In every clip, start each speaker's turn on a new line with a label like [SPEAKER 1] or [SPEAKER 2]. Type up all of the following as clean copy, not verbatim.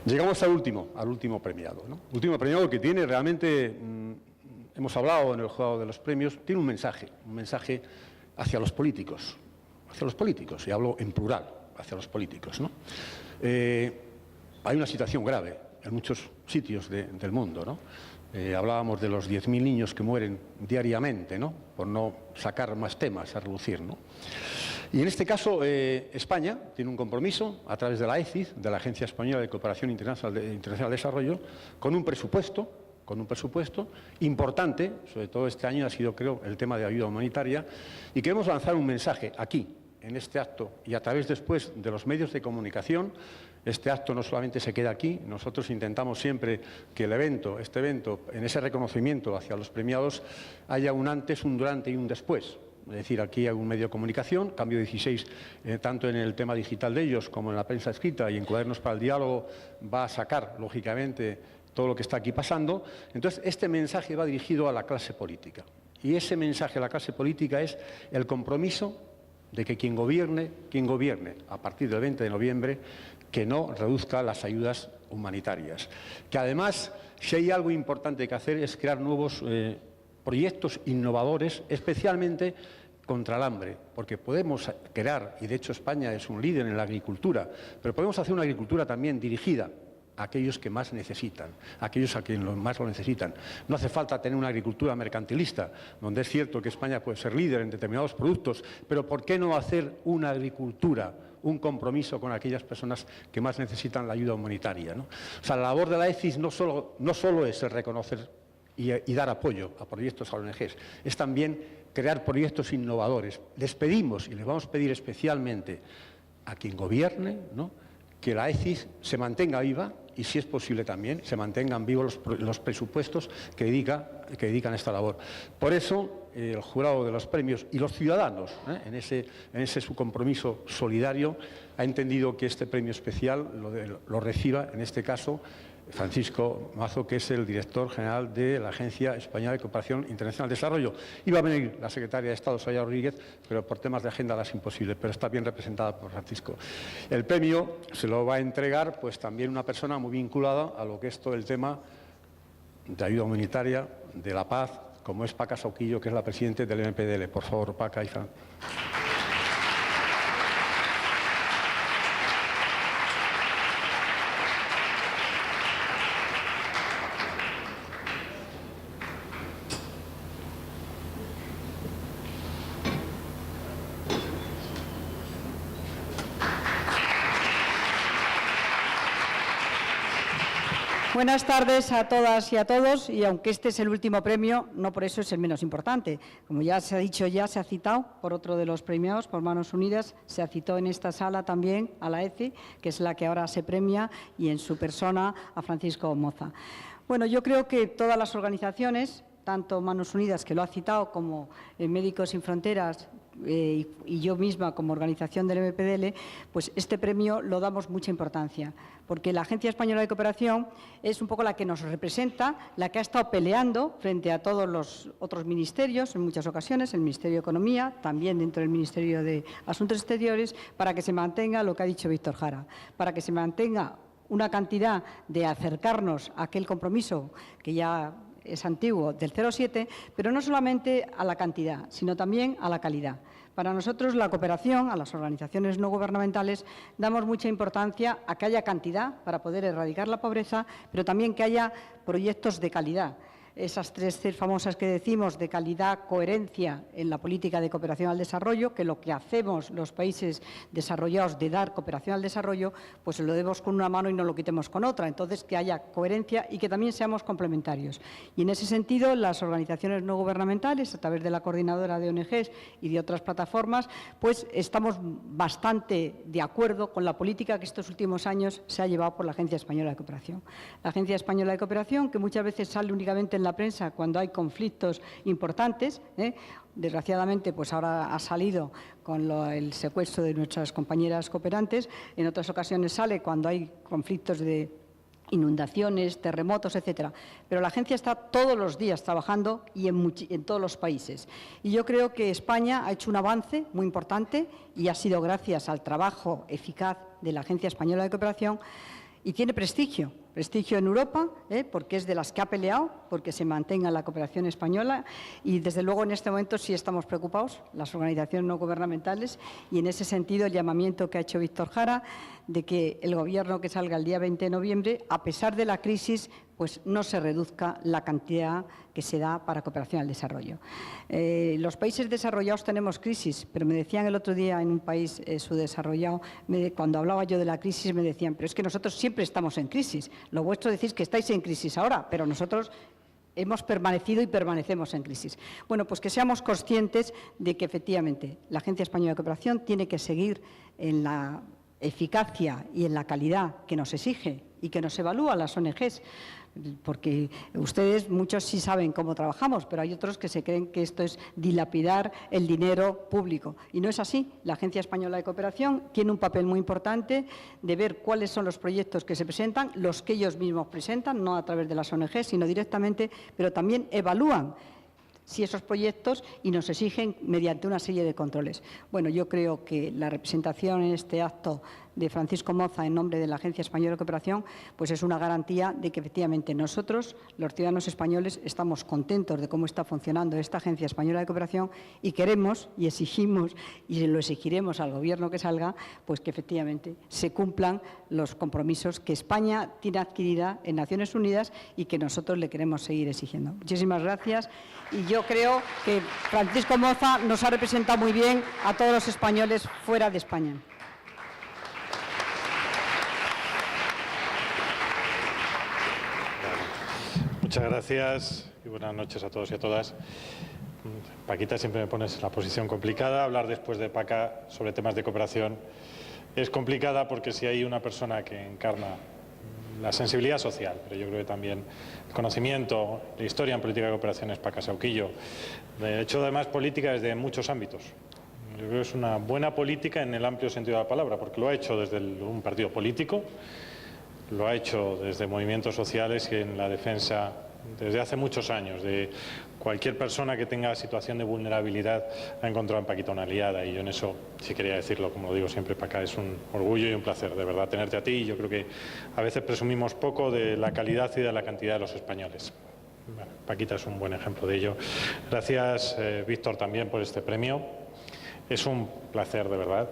[SPEAKER 1] Llegamos al último premiado, ¿no? Último premiado que tiene realmente, hemos hablado en el jurado de los premios, tiene un mensaje hacia los políticos, y hablo en plural, hacia los políticos, ¿no? Hay una situación grave en muchos sitios del mundo, ¿no? Hablábamos de los 10.000 niños que mueren diariamente, ¿no? Por no sacar más temas a relucir, ¿no? Y en este caso, España tiene un compromiso a través de la ECID, de la Agencia Española de Cooperación Internacional de Desarrollo, con un presupuesto importante, sobre todo este año ha sido, creo, el tema de ayuda humanitaria, y queremos lanzar un mensaje aquí, en este acto, y a través después de los medios de comunicación. Este acto no solamente se queda aquí, nosotros intentamos siempre que este evento, en ese reconocimiento hacia los premiados, haya un antes, un durante y un después. Es decir, aquí hay un medio de comunicación, Cambio 16, tanto en el tema digital de ellos como en la prensa escrita y en Cuadernos para el Diálogo, va a sacar, lógicamente, todo lo que está aquí pasando. Entonces, este mensaje va dirigido a la clase política. Y ese mensaje a la clase política es el compromiso de que quien gobierne a partir del 20 de noviembre, que no reduzca las ayudas humanitarias. Que además, si hay algo importante que hacer es crear nuevos proyectos innovadores, especialmente contra el hambre, porque podemos crear, y de hecho España es un líder en la agricultura, pero podemos hacer una agricultura también dirigida a aquellos que más necesitan, a aquellos a quienes más lo necesitan. No hace falta tener una agricultura mercantilista, donde es cierto que España puede ser líder en determinados productos, pero ¿por qué no hacer una agricultura, un compromiso con aquellas personas que más necesitan la ayuda humanitaria, ¿no? O sea, la labor de la ECID no solo es el reconocer y dar apoyo a proyectos a ONGs, es también crear proyectos innovadores. Les pedimos, y les vamos a pedir especialmente a quien gobierne, ¿no?, que la ECID se mantenga viva y, si es posible también, se mantengan vivos los presupuestos que dedican a esta labor. Por eso, el jurado de los premios y los ciudadanos, en ese su compromiso solidario, ha entendido que este premio especial lo reciba, en este caso, Francisco Mazo, que es el director general de la Agencia Española de Cooperación Internacional de Desarrollo. Iba a venir la secretaria de Estado, Soraya Rodríguez, pero por temas de agenda es imposible, pero está bien representada por Francisco. El premio se lo va a entregar pues también una persona muy vinculada a lo que es todo el tema de ayuda humanitaria, de la paz, como es Paca Sauquillo, que es la presidenta del MPDL. Por favor, Paca y Fran.
[SPEAKER 2] Buenas tardes a todas y a todos, y aunque este es el último premio, no por eso es el menos importante. Como ya se ha dicho, ya se ha citado por otro de los premiados, por Manos Unidas, se citó en esta sala también a la ECI, que es la que ahora se premia, y en su persona a Francisco Moza. Bueno, yo creo que todas las organizaciones, tanto Manos Unidas, que lo ha citado, como Médicos Sin Fronteras, y yo misma como organización del MPDL, pues este premio lo damos mucha importancia, porque la Agencia Española de Cooperación es un poco la que nos representa, la que ha estado peleando frente a todos los otros ministerios en muchas ocasiones, el Ministerio de Economía, también dentro del Ministerio de Asuntos Exteriores, para que se mantenga lo que ha dicho Víctor Jara, para que se mantenga una cantidad de acercarnos a aquel compromiso que ya es antiguo, del 0,7, pero no solamente a la cantidad, sino también a la calidad. Para nosotros, la cooperación, a las organizaciones no gubernamentales, damos mucha importancia a que haya cantidad para poder erradicar la pobreza, pero también que haya proyectos de calidad. Esas tres C famosas que decimos, de calidad, coherencia en la política de cooperación al desarrollo, que lo que hacemos los países desarrollados de dar cooperación al desarrollo, pues lo demos con una mano y no lo quitemos con otra. Entonces, que haya coherencia y que también seamos complementarios. Y en ese sentido, las organizaciones no gubernamentales, a través de la Coordinadora de ONGs y de otras plataformas, pues estamos bastante de acuerdo con la política que estos últimos años se ha llevado por la Agencia Española de Cooperación. La Agencia Española de Cooperación, que muchas veces sale únicamente en la prensa cuando hay conflictos importantes, desgraciadamente pues ahora ha salido con el secuestro de nuestras compañeras cooperantes, en otras ocasiones sale cuando hay conflictos de inundaciones, terremotos, etcétera. Pero la agencia está todos los días trabajando y en todos los países. Y yo creo que España ha hecho un avance muy importante y ha sido gracias al trabajo eficaz de la Agencia Española de Cooperación y tiene prestigio en Europa, porque es de las que ha peleado porque se mantenga la cooperación española y, desde luego, en este momento sí estamos preocupados, las organizaciones no gubernamentales, y en ese sentido el llamamiento que ha hecho Víctor Jara de que el Gobierno que salga el día 20 de noviembre, a pesar de la crisis, pues no se reduzca la cantidad que se da para cooperación al desarrollo. Los países desarrollados tenemos crisis, pero me decían el otro día en un país subdesarrollado, cuando hablaba yo de la crisis, me decían, pero es que nosotros siempre estamos en crisis. Lo vuestro decís que estáis en crisis ahora, pero nosotros hemos permanecido y permanecemos en crisis. Bueno, pues que seamos conscientes de que, efectivamente, la Agencia Española de Cooperación tiene que seguir en la eficacia y en la calidad que nos exige y que nos evalúa las ONGs, porque ustedes, muchos sí saben cómo trabajamos, pero hay otros que se creen que esto es dilapidar el dinero público. Y no es así. La Agencia Española de Cooperación tiene un papel muy importante de ver cuáles son los proyectos que se presentan, los que ellos mismos presentan, no a través de las ONGs, sino directamente, pero también evalúan si esos proyectos y nos exigen mediante una serie de controles. Bueno, yo creo que la representación en este acto de Francisco Moza en nombre de la Agencia Española de Cooperación pues es una garantía de que, efectivamente, nosotros, los ciudadanos españoles, estamos contentos de cómo está funcionando esta Agencia Española de Cooperación y queremos y exigimos y lo exigiremos al Gobierno que salga, pues que efectivamente se cumplan los compromisos que España tiene adquirida en Naciones Unidas y que nosotros le queremos seguir exigiendo. Muchísimas gracias, y yo creo que Francisco Moza nos ha representado muy bien a todos los españoles fuera de España.
[SPEAKER 3] Muchas gracias y buenas noches a todos y a todas. Paquita, siempre me pones en la posición complicada. Hablar después de Paca sobre temas de cooperación es complicada porque si hay una persona que encarna la sensibilidad social, pero yo creo que también el conocimiento, la historia en política de cooperación es Paca Sauquillo. De hecho, además, política desde muchos ámbitos. Yo creo que es una buena política en el amplio sentido de la palabra, porque lo ha hecho desde un partido político, lo ha hecho desde movimientos sociales y en la defensa desde hace muchos años de cualquier persona que tenga situación de vulnerabilidad. Ha encontrado en Paquita una aliada, y yo en eso sí quería decirlo, como lo digo siempre, Paca, es un orgullo y un placer de verdad tenerte a ti, y yo creo que a veces presumimos poco de la calidad y de la cantidad de los españoles. Bueno, Paquita es un buen ejemplo de ello. Gracias, Víctor, también por este premio. Es un placer, de verdad,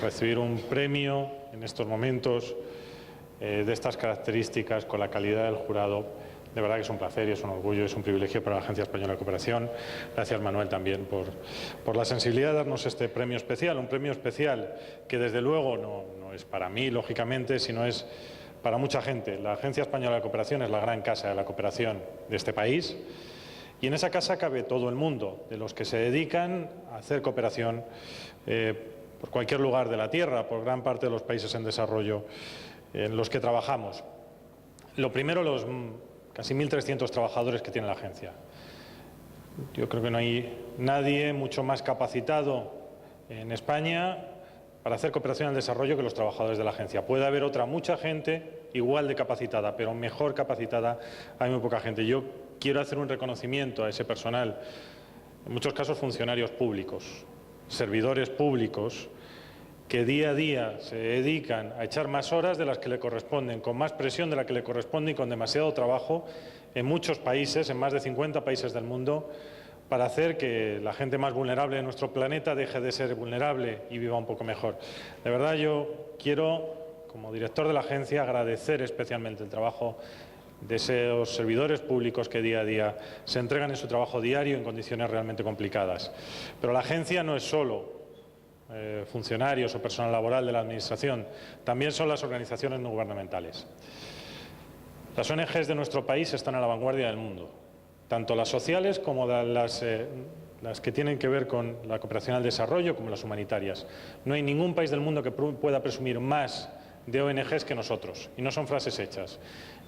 [SPEAKER 3] recibir un premio en estos momentos de estas características, con la calidad del jurado. De verdad que es un placer y es un orgullo, es un privilegio para la Agencia Española de Cooperación. Gracias, Manuel, también por la sensibilidad de darnos este premio especial, un premio especial que, desde luego, no es para mí, lógicamente, sino es para mucha gente. La Agencia Española de Cooperación es la gran casa de la cooperación de este país, y en esa casa cabe todo el mundo, de los que se dedican a hacer cooperación por cualquier lugar de la tierra, por gran parte de los países en desarrollo en los que trabajamos. Lo primero, los casi 1.300 trabajadores que tiene la agencia. Yo creo que no hay nadie mucho más capacitado en España para hacer cooperación al desarrollo que los trabajadores de la agencia. Puede haber mucha gente igual de capacitada, pero mejor capacitada hay muy poca gente. Yo quiero hacer un reconocimiento a ese personal, en muchos casos funcionarios públicos, servidores públicos, que día a día se dedican a echar más horas de las que le corresponden, con más presión de la que le corresponde y con demasiado trabajo en muchos países, en más de 50 países del mundo, para hacer que la gente más vulnerable de nuestro planeta deje de ser vulnerable y viva un poco mejor. De verdad, yo quiero, como director de la agencia, agradecer especialmente el trabajo de esos servidores públicos que día a día se entregan en su trabajo diario en condiciones realmente complicadas. Pero la agencia no es solo funcionarios o personal laboral de la Administración, también son las organizaciones no gubernamentales. Las ONGs de nuestro país están a la vanguardia del mundo, tanto las sociales como las que tienen que ver con la cooperación al desarrollo, como las humanitarias. No hay ningún país del mundo que pueda presumir más de ONGs que nosotros, y no son frases hechas.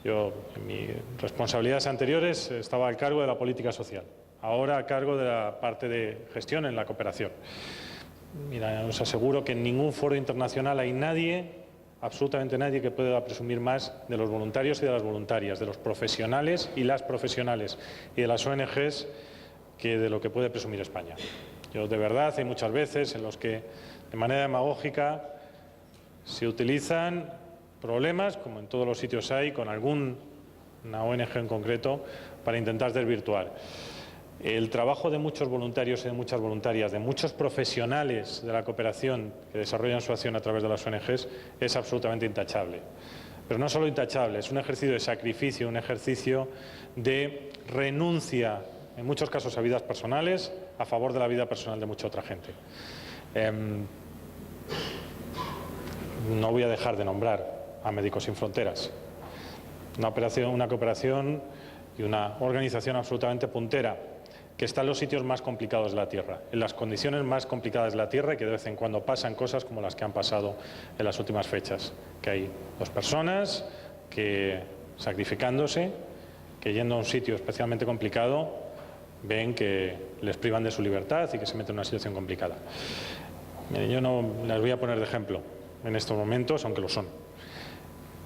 [SPEAKER 3] Yo, en mis responsabilidades anteriores, estaba al cargo de la política social, ahora a cargo de la parte de gestión en la cooperación. Mira, os aseguro que en ningún foro internacional hay nadie absolutamente nadie que pueda presumir más de los voluntarios y de las voluntarias, de los profesionales y las profesionales y de las ONGs que de lo que puede presumir España. Yo, de verdad, hay muchas veces en los que de manera demagógica se utilizan problemas, como en todos los sitios hay, con alguna ONG en concreto, para intentar desvirtuar. El trabajo de muchos voluntarios y de muchas voluntarias, de muchos profesionales de la cooperación que desarrollan su acción a través de las ONGs es absolutamente intachable. Pero no solo intachable, es un ejercicio de sacrificio, un ejercicio de renuncia, en muchos casos a vidas personales, a favor de la vida personal de mucha otra gente. No voy a dejar de nombrar a Médicos Sin Fronteras, una cooperación y una organización absolutamente puntera, que está en los sitios más complicados de la Tierra, en las condiciones más complicadas de la Tierra, y que de vez en cuando pasan cosas como las que han pasado en las últimas fechas, que hay 2 personas que, sacrificándose, que yendo a un sitio especialmente complicado, ven que les privan de su libertad y que se meten en una situación complicada. Yo no las voy a poner de ejemplo en estos momentos, aunque lo son.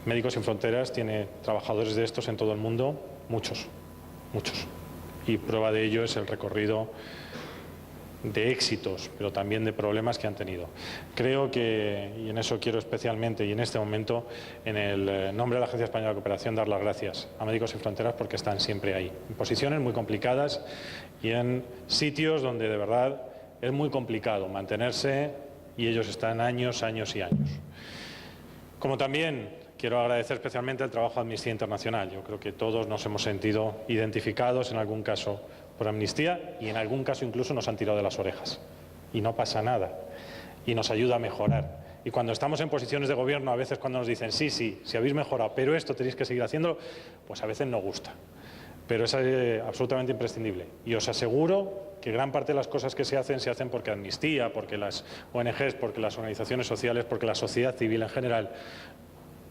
[SPEAKER 3] Médicos Sin Fronteras tiene trabajadores de estos en todo el mundo, muchos. Y prueba de ello es el recorrido de éxitos, pero también de problemas que han tenido. Creo que, y en eso quiero especialmente, y en este momento, en el nombre de la Agencia Española de Cooperación, dar las gracias a Médicos Sin Fronteras porque están siempre ahí, en posiciones muy complicadas y en sitios donde de verdad es muy complicado mantenerse, y ellos están años y años. Como también quiero agradecer especialmente el trabajo de Amnistía Internacional. Yo creo que todos nos hemos sentido identificados en algún caso por Amnistía, y en algún caso incluso nos han tirado de las orejas. Y no pasa nada. Y nos ayuda a mejorar. Y cuando estamos en posiciones de gobierno, a veces cuando nos dicen sí, habéis mejorado, pero esto tenéis que seguir haciéndolo, pues a veces no gusta. Pero es absolutamente imprescindible. Y os aseguro que gran parte de las cosas que se hacen porque Amnistía, porque las ONGs, porque las organizaciones sociales, porque la sociedad civil en general,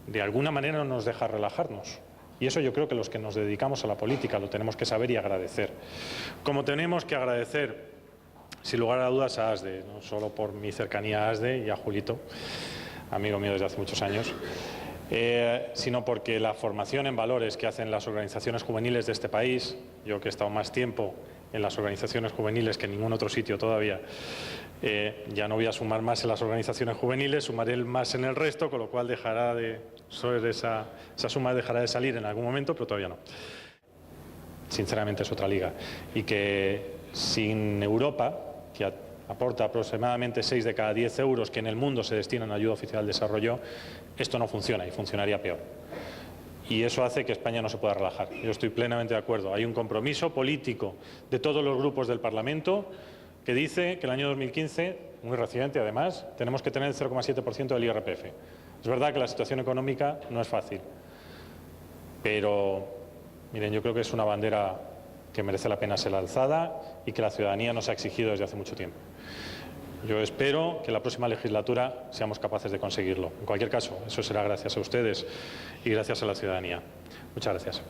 [SPEAKER 3] de alguna manera no nos deja relajarnos. Y eso yo creo que los que nos dedicamos a la política lo tenemos que saber y agradecer. Como tenemos que agradecer, sin lugar a dudas, a ASDE, no solo por mi cercanía a ASDE y a Julito, amigo mío desde hace muchos años, sino porque la formación en valores que hacen las organizaciones juveniles de este país, yo que he estado más tiempo en las organizaciones juveniles que en ningún otro sitio todavía, ya no voy a sumar más en las organizaciones juveniles, sumaré más en el resto, con lo cual dejará de esa suma dejará de salir en algún momento, pero todavía no. Sinceramente es otra liga. Y que sin Europa, que aporta aproximadamente 6 de cada 10 euros que en el mundo se destinan a ayuda oficial al desarrollo, esto no funciona y funcionaría peor. Y eso hace que España no se pueda relajar. Yo estoy plenamente de acuerdo. Hay un compromiso político de todos los grupos del Parlamento que dice que el año 2015, muy reciente además, tenemos que tener el 0,7% del IRPF. Es verdad que la situación económica no es fácil, pero miren, yo creo que es una bandera que merece la pena ser alzada y que la ciudadanía nos ha exigido desde hace mucho tiempo. Yo espero que la próxima legislatura seamos capaces de conseguirlo. En cualquier caso, eso será gracias a ustedes y gracias a la ciudadanía. Muchas gracias.